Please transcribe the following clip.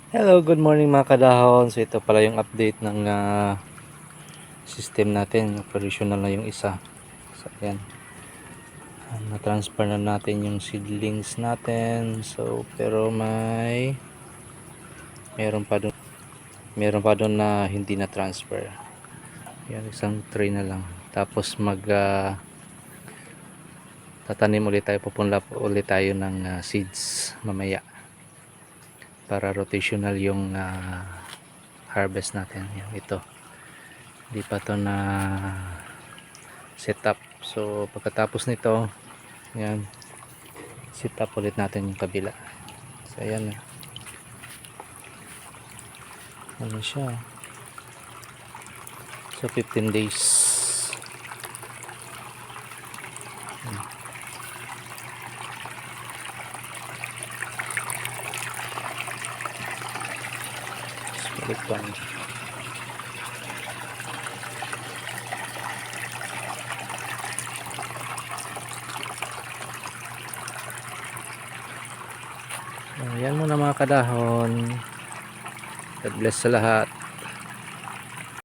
Hello, good morning mga kadahon. So ito pala yung update ng system natin. Operational na yung isa. So ayan. Na-transfer na natin yung seedlings natin. So pero meron pa doon na hindi na transfer. Yan, isang tray na lang. Tapos tatanim ulit tayo, pupunla ulit tayo ng seeds mamaya. Para rotational yung harvest natin. Yan, ito. Hindi pa to na setup. So pagkatapos nito, yan, setup ulit natin yung kabila. So ayan na. Ano siya? So 15 days. Balik pa. Ayan muna mga kadahon. God bless sa lahat.